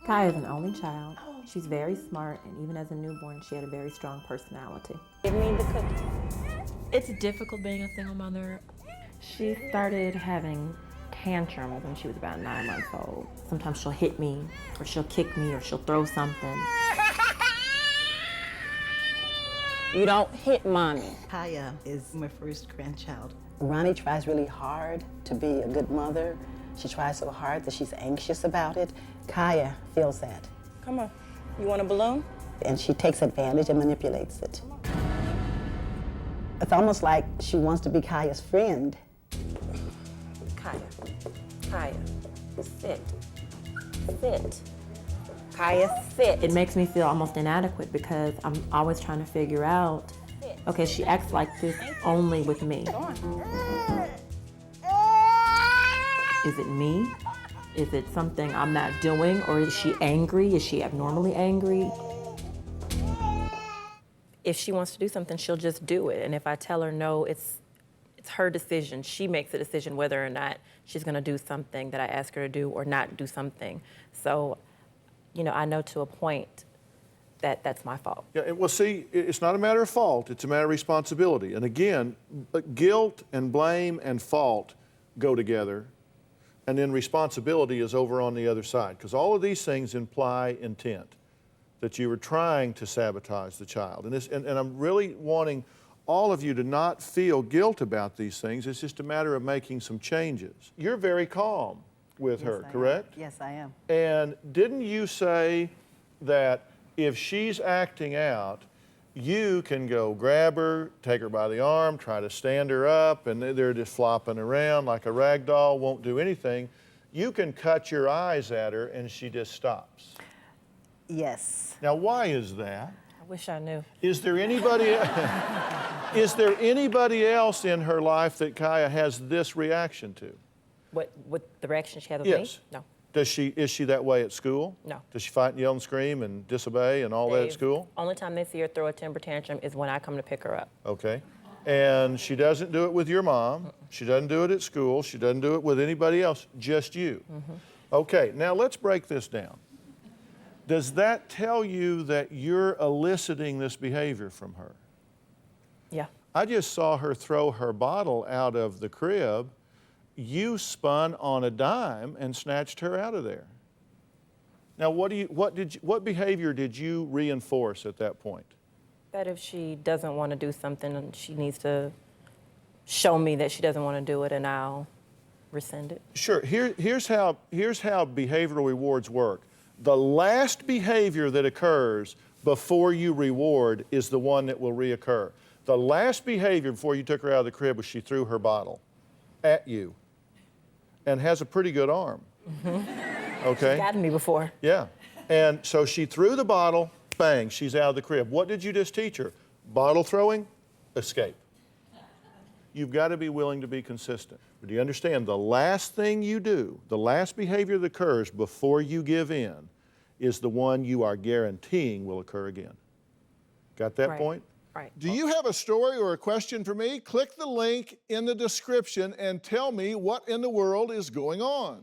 Kai is an only child. She's very smart, and even as a newborn, she had a very strong personality. Give me the cookie. It's difficult being a single mother. She started having tantrums when she was about 9 months old. Sometimes she'll hit me, or she'll kick me, or she'll throw something. You don't hit mommy. Kaya is my first grandchild. Ronnie tries really hard to be a good mother. She tries so hard that she's anxious about it. Kaya feels that. Come on. You want a balloon? And she takes advantage and manipulates it. It's almost like she wants to be Kaya's friend. Kaya, sit. Kaya, sit. It makes me feel almost inadequate because I'm always trying to figure out, okay, she acts like this only with me. Is it me? Is it something I'm not doing, or is she angry? Is she abnormally angry? If she wants to do something, she'll just do it. And if I tell her no, it's her decision. She makes a decision whether or not she's gonna do something that I ask her to do or not do something. So, you know, I know to a point that that's my fault. Yeah, well, see, it's not a matter of fault, it's a matter of responsibility. And again, guilt and blame and fault go together. And then responsibility is over on the other side, because all of these things imply intent, that you were trying to sabotage the child. And I'm really wanting all of you to not feel guilt about these things. It's just a matter of making some changes. You're very calm with her, correct? Yes, I am. And didn't you say that if she's acting out, you can go grab her, take her by the arm, try to stand her up, and they're just flopping around like a rag doll, won't do anything. You can cut your eyes at her and she just stops. Yes. Now, why is that? I wish I knew. Is there anybody else in her life that Kaya has this reaction to? What the reaction she had with Yes. me? No. Is she that way at school? No. Does she fight and yell and scream and disobey and all that at Dave, school? Only time they see her throw a temper tantrum is when I come to pick her up. Okay. And she doesn't do it with your mom. She doesn't do it at school. She doesn't do it with anybody else, just you. Okay, now let's break this down. Does that tell you that you're eliciting this behavior from her? Yeah. I just saw her throw her bottle out of the crib. You spun on a dime and snatched her out of there. Now, what behavior did you reinforce at that point? That if she doesn't want to do something, she needs to show me that she doesn't want to do it, and I'll rescind it. Sure. Here's how behavioral rewards work. The last behavior that occurs before you reward is the one that will reoccur. The last behavior before you took her out of the crib was she threw her bottle at you, and has a pretty good arm. Okay? She's gotten me before. Yeah. And so she threw the bottle, bang, she's out of the crib. What did you just teach her? Bottle throwing, escape. You've got to be willing to be consistent. But do you understand, the last thing you do, the last behavior that occurs before you give in is the one you are guaranteeing will occur again. Got that point? Right. Do you have a story or a question for me? Click the link in the description and tell me what in the world is going on.